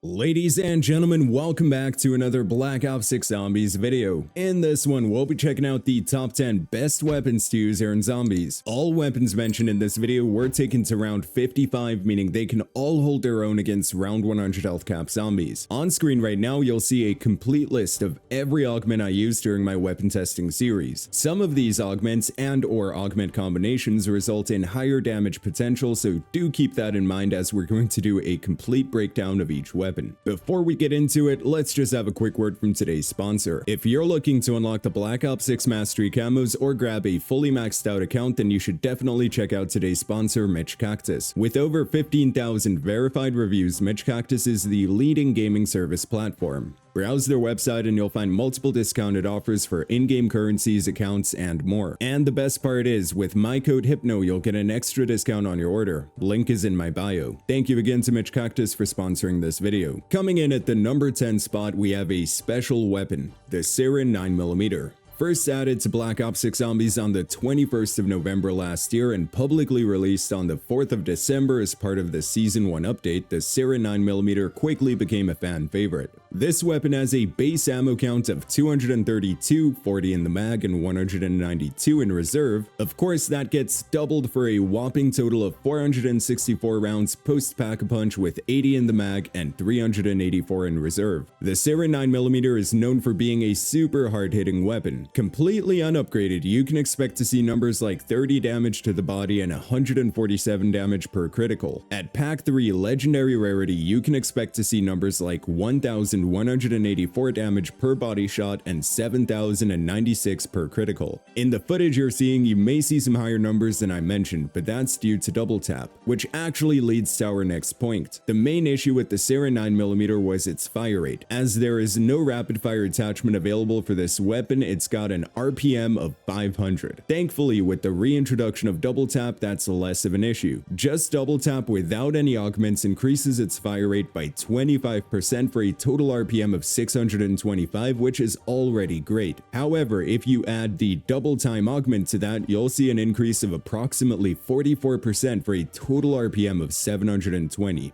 Ladies and gentlemen, welcome back to another Black Ops 6 Zombies video. In this one, we'll be checking out the top 10 best weapons to use in zombies. All weapons mentioned in this video were taken to round 55, meaning they can all hold their own against round 100 health cap zombies. On screen right now, you'll see a complete list of every augment I used during my weapon testing series. Some of these augments and/or augment combinations result in higher damage potential, so do keep that in mind as we're going to do a complete breakdown of each weapon. Before we get into it, let's just have a quick word from today's sponsor. If you're looking to unlock the Black Ops 6 Mastery camos or grab a fully maxed out account, then you should definitely check out today's sponsor, Mitch Cactus. With over 15,000 verified reviews, Mitch Cactus is the leading gaming service platform. Browse their website and you'll find multiple discounted offers for in-game currencies, accounts, and more. And the best part is, with my code HYPNO, you'll get an extra discount on your order. Link is in my bio. Thank you again to Mitch Cactus for sponsoring this video. Coming in at the number 10 spot, we have a special weapon, the Sarin 9mm. First added to Black Ops 6 Zombies on the 21st of November last year and publicly released on the 4th of December as part of the Season 1 update, the Sarin 9mm quickly became a fan favorite. This weapon has a base ammo count of 232, 40 in the mag, and 192 in reserve. Of course, that gets doubled for a whopping total of 464 rounds post-pack-a-punch with 80 in the mag and 384 in reserve. The Sarin 9mm is known for being a super hard-hitting weapon. Completely unupgraded, you can expect to see numbers like 30 damage to the body and 147 damage per critical. At Pack 3 Legendary Rarity, you can expect to see numbers like 1,184 damage per body shot and 7,096 per critical. In the footage you're seeing, you may see some higher numbers than I mentioned, but that's due to double tap, which actually leads to our next point. The main issue with the Sarin 9mm was its fire rate. As there is no rapid fire attachment available for this weapon, it's got an RPM of 500. Thankfully, with the reintroduction of double tap, that's less of an issue. Just double tap without any augments increases its fire rate by 25% for a total RPM of 625, which is already great. However, if you add the double time augment to that, you'll see an increase of approximately 44% for a total RPM of 720.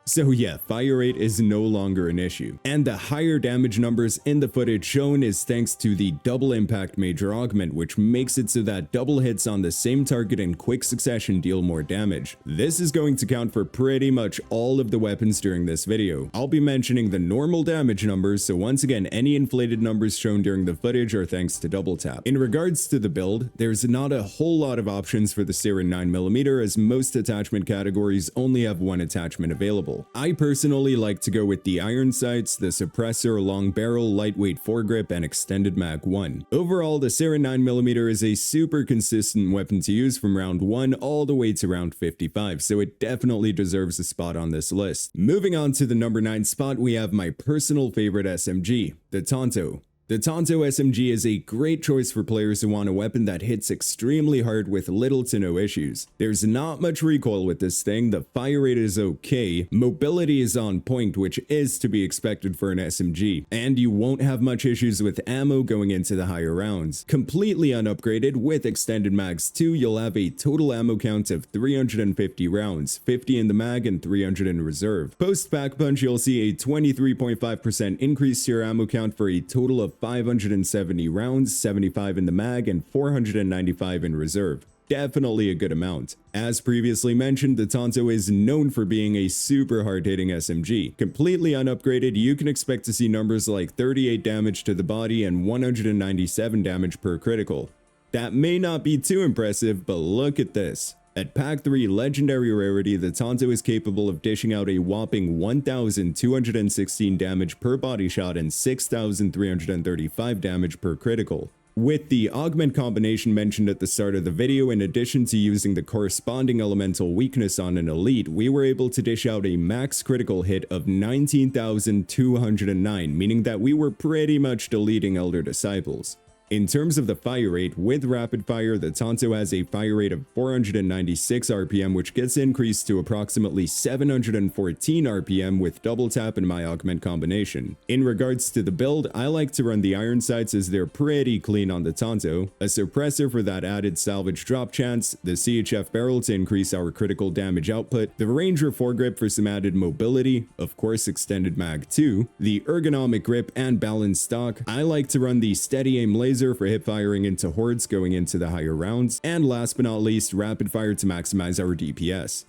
So yeah, fire rate is no longer an issue. And the higher damage numbers in the footage shown is thanks to the double impact major augment, which makes it so that double hits on the same target in quick succession deal more damage. This is going to count for pretty much all of the weapons during this video. I'll be mentioning the normal damage numbers, so once again, any inflated numbers shown during the footage are thanks to double tap. In regards to the build, there's not a whole lot of options for the Sarin 9mm, as most attachment categories only have one attachment available. I personally like to go with the iron sights, the suppressor, long barrel, lightweight foregrip, and extended mag 1. Overall, the Sarin 9mm is a super consistent weapon to use from round 1 all the way to round 55, so it definitely deserves a spot on this list. Moving on to the number 9 spot, we have my personal favorite SMG, the Tanto. The Tanto SMG is a great choice for players who want a weapon that hits extremely hard with little to no issues. There's not much recoil with this thing, the fire rate is okay, mobility is on point, which is to be expected for an SMG, and you won't have much issues with ammo going into the higher rounds. Completely unupgraded, with extended mags 2, you'll have a total ammo count of 350 rounds, 50 in the mag and 300 in reserve. Post pack punch, you'll see a 23.5% increase to your ammo count for a total of 570 rounds, 75 in the mag, and 495 in reserve. Definitely a good amount. As previously mentioned, the Tanto is known for being a super hard-hitting SMG. Completely unupgraded, you can expect to see numbers like 38 damage to the body and 197 damage per critical. That may not be too impressive, but look at this. At Pack 3 Legendary Rarity, the Tanto is capable of dishing out a whopping 1,216 damage per body shot and 6,335 damage per critical. With the augment combination mentioned at the start of the video, in addition to using the corresponding elemental weakness on an elite, we were able to dish out a max critical hit of 19,209, meaning that we were pretty much deleting Elder Disciples. In terms of the fire rate, with rapid fire, the Tanto has a fire rate of 496 RPM, which gets increased to approximately 714 RPM with double tap and my augment combination. In regards to the build, I like to run the iron sights as they're pretty clean on the Tanto, a suppressor for that added salvage drop chance, the CHF barrel to increase our critical damage output, the Ranger foregrip for some added mobility, of course extended mag 2, the ergonomic grip and balanced stock. I like to run the steady aim laser for hip firing into hordes going into the higher rounds, and last but not least, rapid fire to maximize our DPS.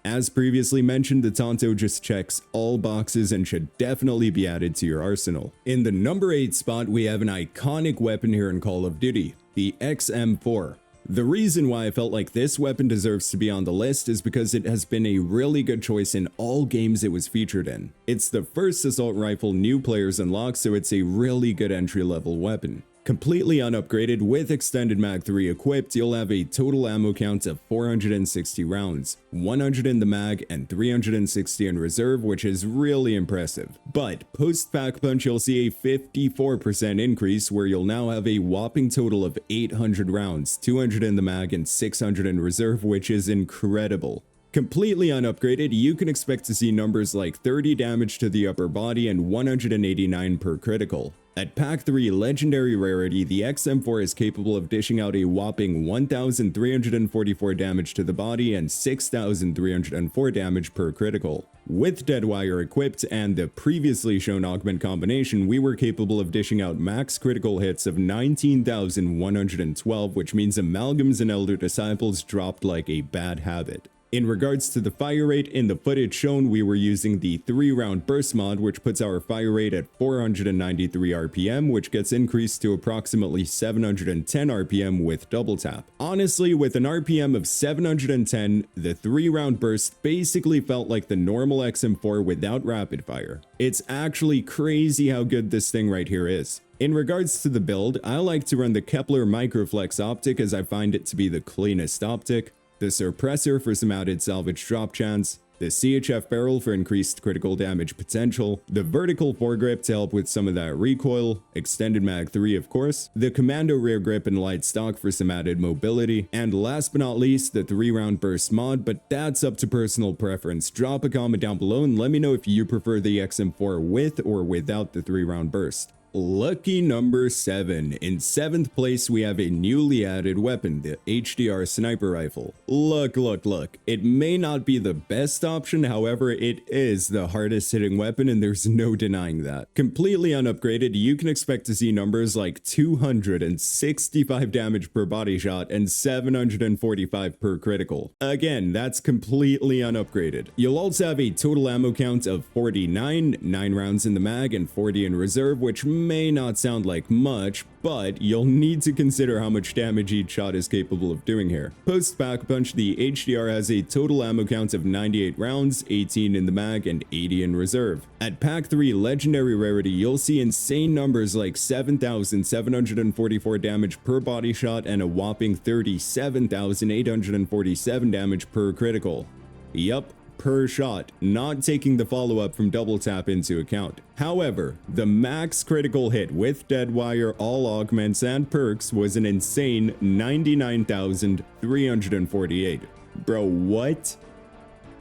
As previously mentioned, the Tanto just checks all boxes and should definitely be added to your arsenal. In the number 8 spot, we have an iconic weapon here in Call of Duty, the XM4. The reason why I felt like this weapon deserves to be on the list is because it has been a really good choice in all games it was featured in. It's the first assault rifle new players unlock, so it's a really good entry-level weapon. Completely unupgraded with extended mag 3 equipped, you'll have a total ammo count of 460 rounds, 100 in the mag and 360 in reserve, which is really impressive. But post-pack punch, you'll see a 54% increase where you'll now have a whopping total of 800 rounds, 200 in the mag and 600 in reserve, which is incredible. Completely unupgraded, you can expect to see numbers like 30 damage to the upper body and 189 per critical. At Pack 3 Legendary Rarity, the XM4 is capable of dishing out a whopping 1,344 damage to the body and 6,304 damage per critical. With Deadwire equipped and the previously shown augment combination, we were capable of dishing out max critical hits of 19,112, which means amalgams and Elder Disciples dropped like a bad habit. In regards to the fire rate, in the footage shown, we were using the 3-round burst mod, which puts our fire rate at 493 RPM, which gets increased to approximately 710 RPM with double tap. Honestly, with an RPM of 710, the 3-round burst basically felt like the normal XM4 without rapid fire. It's actually crazy how good this thing right here is. In regards to the build, I like to run the Kepler Microflex optic as I find it to be the cleanest optic, the suppressor for some added salvage drop chance, the CHF barrel for increased critical damage potential, the vertical foregrip to help with some of that recoil, extended mag 3 of course, the commando rear grip and light stock for some added mobility, and last but not least, the 3-round burst mod, but that's up to personal preference. Drop a comment down below and let me know if you prefer the XM4 with or without the 3-round burst. Lucky number 7. In 7th place, we have a newly added weapon, the HDR sniper rifle. Look. It may not be the best option, however, it is the hardest hitting weapon and there's no denying that. Completely unupgraded, you can expect to see numbers like 265 damage per body shot and 745 per critical. Again, that's completely unupgraded. You'll also have a total ammo count of 49, 9 rounds in the mag and 40 in reserve, which may not sound like much, but you'll need to consider how much damage each shot is capable of doing here. Post-pack punch, the HDR has a total ammo count of 98 rounds, 18 in the mag and 80 in reserve. At Pack 3 Legendary Rarity, you'll see insane numbers like 7,744 damage per body shot and a whopping 37,847 damage per critical. Yup, per shot, not taking the follow-up from double tap into account. However, the max critical hit with Deadwire, all augments and perks was an insane 99,348. Bro, what?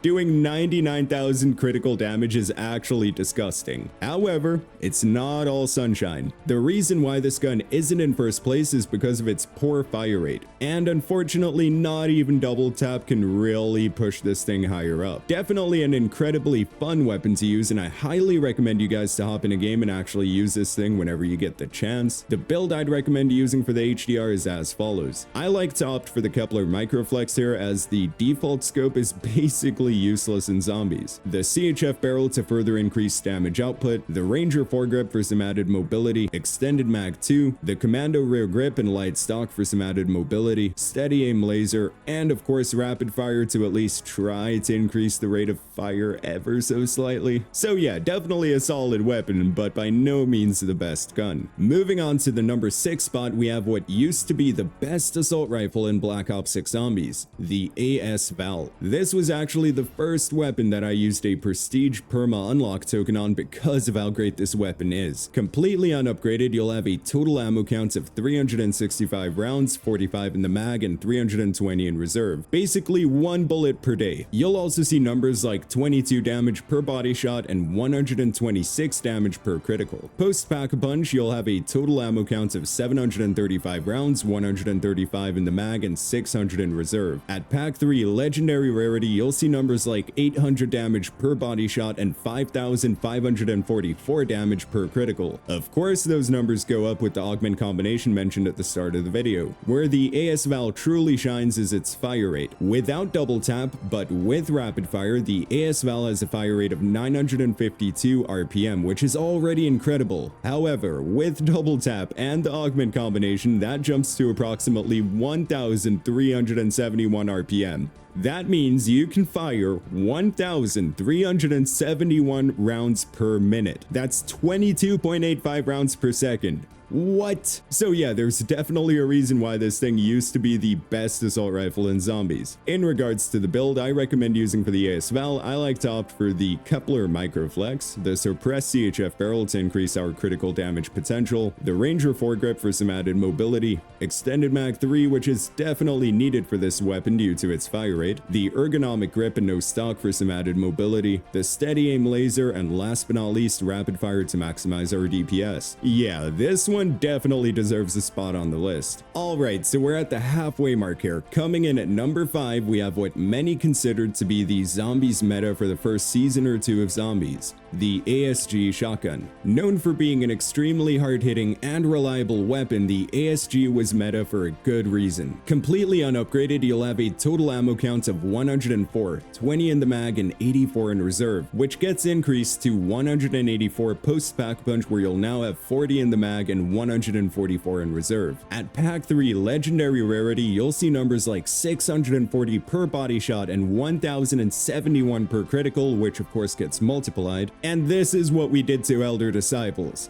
Doing 99,000 critical damage is actually disgusting. However, it's not all sunshine. The reason why this gun isn't in first place is because of its poor fire rate, and unfortunately not even double tap can really push this thing higher up. Definitely an incredibly fun weapon to use, and I highly recommend you guys to hop in a game and actually use this thing whenever you get the chance. The build I'd recommend using for the HDR is as follows. I like to opt for the Kepler Microflex here as the default scope is basically useless in zombies, the CHF barrel to further increase damage output, the Ranger foregrip for some added mobility, extended mag 2, the commando rear grip and light stock for some added mobility, steady aim laser, and of course rapid fire to at least try to increase the rate of fire ever so slightly. So yeah, definitely a solid weapon, but by no means the best gun. Moving on to the number 6 spot, we have what used to be the best assault rifle in Black Ops 6 Zombies, the ASVL. This was actually the first weapon that I used a Prestige Perma Unlock token on because of how great this weapon is. Completely unupgraded, you'll have a total ammo count of 365 rounds, 45 in the mag, and 320 in reserve. Basically 1 bullet per day. You'll also see numbers like 22 damage per body shot and 126 damage per critical. Post Pack-a-Punch, you'll have a total ammo count of 735 rounds, 135 in the mag, and 600 in reserve. At Pack 3 Legendary Rarity, you'll see numbers like 800 damage per body shot and 5,544 damage per critical. Of course, those numbers go up with the augment combination mentioned at the start of the video. Where the ASVL truly shines is its fire rate. Without double tap, but with rapid fire, the ASVL has a fire rate of 952 RPM, which is already incredible. However, with double tap and the augment combination, that jumps to approximately 1,371 RPM. That means you can fire 1,371 rounds per minute. That's 22.85 rounds per second. What? So yeah, there's definitely a reason why this thing used to be the best assault rifle in zombies. In regards to the build I recommend using for the ASVL, I like to opt for the Kepler Microflex, the suppressed CHF barrel to increase our critical damage potential, the Ranger foregrip for some added mobility, extended mag 3 which is definitely needed for this weapon due to its fire rate, the ergonomic grip and no stock for some added mobility, the steady aim laser, and last but not least rapid fire to maximize our DPS. Yeah, this one definitely deserves a spot on the list. Alright, so we're at the halfway mark here. Coming in at number 5, we have what many considered to be the zombies meta for the first season or two of zombies, the ASG shotgun. Known for being an extremely hard-hitting and reliable weapon, the ASG was meta for a good reason. Completely unupgraded, you'll have a total ammo count of 104, 20 in the mag and 84 in reserve, which gets increased to 184 post-pack punch where you'll now have 40 in the mag and 144 in reserve. At Pack 3 Legendary Rarity, you'll see numbers like 640 per body shot and 1,071 per critical, which of course gets multiplied. And this is what we did to Elder Disciples.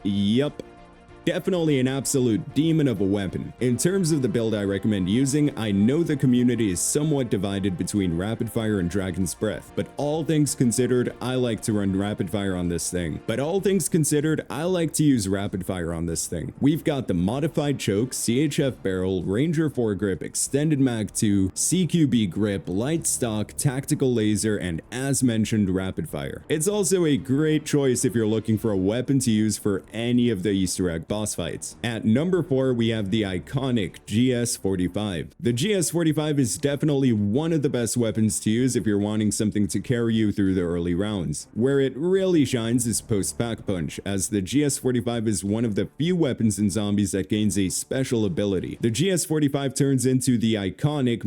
Yup. Definitely an absolute demon of a weapon. In terms of the build I recommend using, I know the community is somewhat divided between Rapid Fire and Dragon's Breath, but all things considered, I like to run Rapid Fire on this thing. I like to use Rapid Fire on this thing. We've got the Modified Choke, CHF Barrel, Ranger Foregrip, Extended Mag 2, CQB Grip, Light Stock, Tactical Laser, and as mentioned, Rapid Fire. It's also a great choice if you're looking for a weapon to use for any of the Easter egg boss fights. At number 4, we have the iconic GS45. The GS45 is definitely one of the best weapons to use if you're wanting something to carry you through the early rounds. Where it really shines is post-pack punch, as the GS45 is one of the few weapons in zombies that gains a special ability. The GS45 turns into the iconic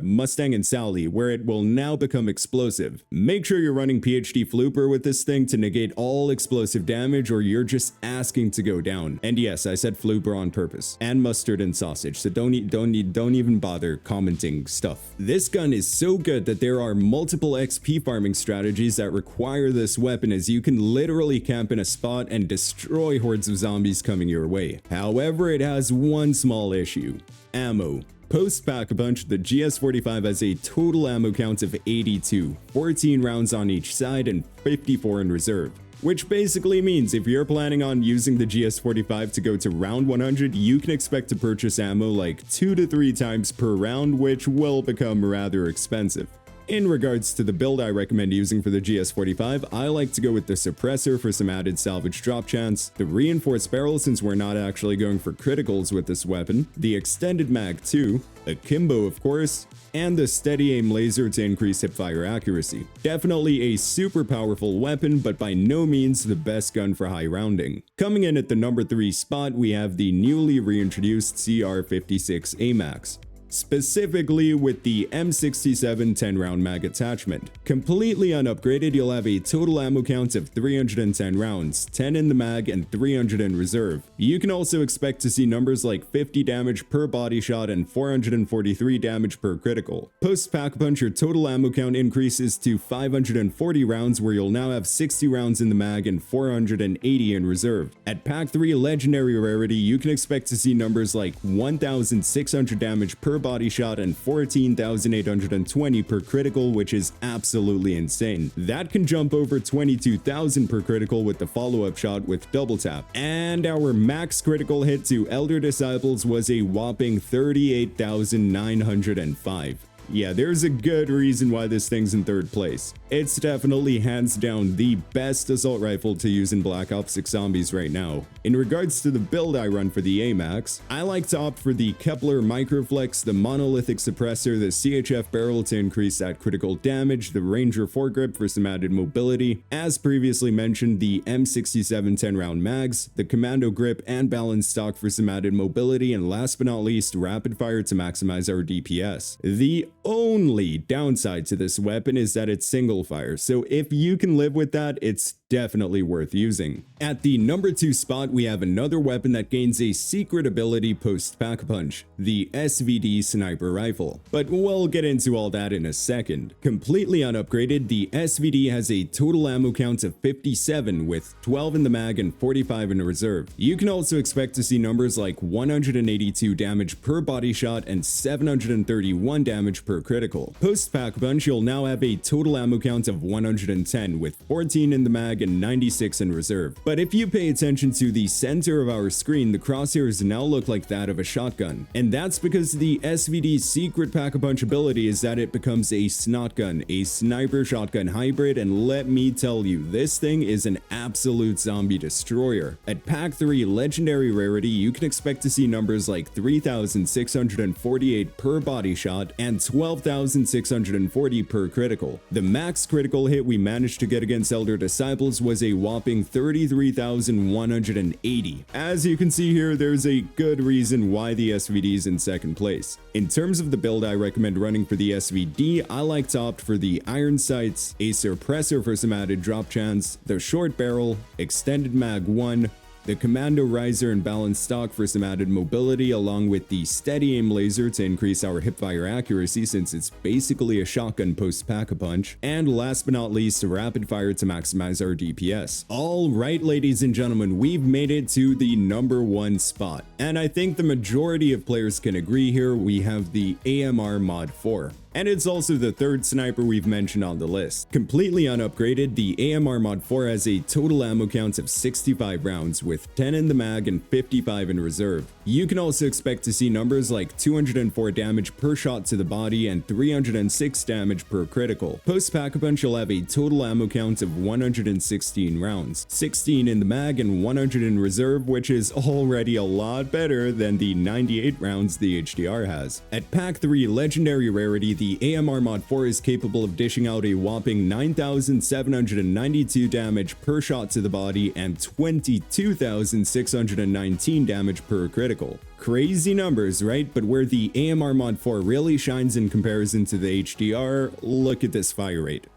Mustang and Sally, where it will now become explosive. Make sure you're running PhD Flooper with this thing to negate all explosive damage, or you're just asking to go down. And yes, I said Flooper on purpose. And mustard and sausage, so don't even bother commenting stuff. This gun is so good that there are multiple XP farming strategies that require this weapon, as you can literally camp in a spot and destroy hordes of zombies coming your way. However, it has one small issue: ammo. Post-Pack-a-Punch, the GS45 has a total ammo count of 82, 14 rounds on each side and 54 in reserve. Which basically means if you're planning on using the GS45 to go to round 100, you can expect to purchase ammo like 2 to 3 times per round, which will become rather expensive. In regards to the build I recommend using for the GS45, I like to go with the suppressor for some added salvage drop chance, the reinforced barrel since we're not actually going for criticals with this weapon, the extended mag 2, akimbo of course, and the steady aim laser to increase hipfire accuracy. Definitely a super powerful weapon, but by no means the best gun for high rounding. Coming in at the number 3 spot, we have the newly reintroduced CR56 AMAX. Specifically with the M67 10-round mag attachment. Completely unupgraded, you'll have a total ammo count of 310 rounds, 10 in the mag and 300 in reserve. You can also expect to see numbers like 50 damage per body shot and 443 damage per critical. Post-pack punch, your total ammo count increases to 540 rounds, where you'll now have 60 rounds in the mag and 480 in reserve. At pack 3 legendary rarity, you can expect to see numbers like 1,600 damage per body shot and 14,820 per critical, which is absolutely insane. That can jump over 22,000 per critical with the follow-up shot with double tap. And our max critical hit to Elder Disciples was a whopping 38,905. Yeah, there's a good reason why this thing's in third place. It's definitely hands down the best assault rifle to use in Black Ops 6 Zombies right now. In regards to the build I run for the AMAX, I like to opt for the Kepler Microflex, the monolithic suppressor, the CHF barrel to increase that critical damage, the Ranger foregrip for some added mobility, as previously mentioned, the M67 10-round mags, the Commando grip and balanced stock for some added mobility, and last but not least, rapid fire to maximize our DPS. The only downside to this weapon is that it's single fire, so if you can live with that, it's definitely worth using. At the number 2 spot, we have another weapon that gains a secret ability post-Pack-a-Punch, the SVD sniper rifle. But we'll get into all that in a second. Completely unupgraded, the SVD has a total ammo count of 57 with 12 in the mag and 45 in reserve. You can also expect to see numbers like 182 damage per body shot and 731 damage per critical. Post-Pack-a-Punch, you'll now have a total ammo count of 110 with 14 in the mag and 96 in reserve. But if you pay attention to the center of our screen, the crosshairs now look like that of a shotgun. And that's because the SVD's secret Pack-a-Punch ability is that it becomes a snot gun, a sniper shotgun hybrid, and let me tell you, this thing is an absolute zombie destroyer. At Pack 3 Legendary Rarity, you can expect to see numbers like 3,648 per body shot and 12,640 per critical. The max critical hit we managed to get against Elder Disciples was a whopping 33,180. As you can see here, there's a good reason why the SVD is in second place. In terms of the build I recommend running for the SVD, I like to opt for the iron sights, a suppressor for some added drop chance, the short barrel, extended mag 1, the Commando riser and balanced stock for some added mobility, along with the steady aim laser to increase our hipfire accuracy since it's basically a shotgun post Pack-a-Punch, and last but not least, rapid fire to maximize our DPS. Alright ladies and gentlemen, we've made it to the number 1 spot, and I think the majority of players can agree here. We have the AMR Mod 4. And it's also the third sniper we've mentioned on the list. Completely unupgraded, the AMR Mod 4 has a total ammo count of 65 rounds with 10 in the mag and 55 in reserve. You can also expect to see numbers like 204 damage per shot to the body and 306 damage per critical. Post Pack-a-Punch, you'll have a total ammo count of 116 rounds, 16 in the mag and 100 in reserve, which is already a lot better than the 98 rounds the HDR has. At Pack 3 Legendary Rarity, the AMR Mod 4 is capable of dishing out a whopping 9,792 damage per shot to the body and 22,619 damage per critical. Crazy numbers, right? But where the AMR Mod 4 really shines in comparison to the HDR, look at this fire rate.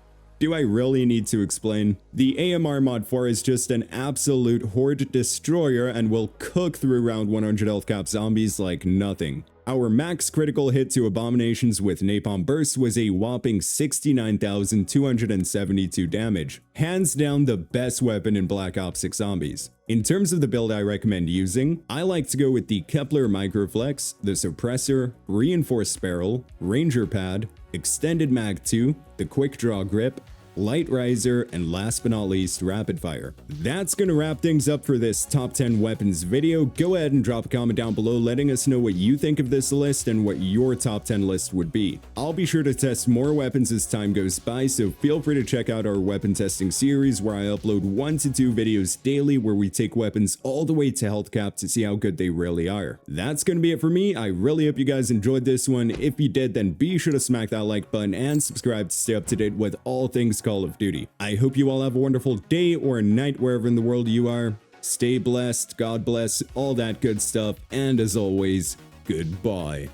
Do I really need to explain? The AMR Mod 4 is just an absolute horde destroyer and will cook through around 100 health cap zombies like nothing. Our max critical hit to abominations with napalm burst was a whopping 69,272 damage. Hands down the best weapon in Black Ops 6 Zombies. In terms of the build I recommend using, I like to go with the Kepler Microflex, the suppressor, reinforced barrel, ranger pad, extended mag 2, the quick draw grip, light riser, and last but not least, rapid fire. That's gonna wrap things up for this top 10 weapons video. Go ahead and drop a comment down below letting us know what you think of this list and what your top 10 list would be. I'll be sure to test more weapons as time goes by, so feel free to check out our weapon testing series where I upload 1 to 2 videos daily where we take weapons all the way to health cap to see how good they really are. That's gonna be it for me. I really hope you guys enjoyed this one. If you did, then be sure to smack that like button and subscribe to stay up to date with all things Call of Duty. I hope you all have a wonderful day or night wherever in the world you are. Stay blessed, God bless, all that good stuff, and as always, goodbye.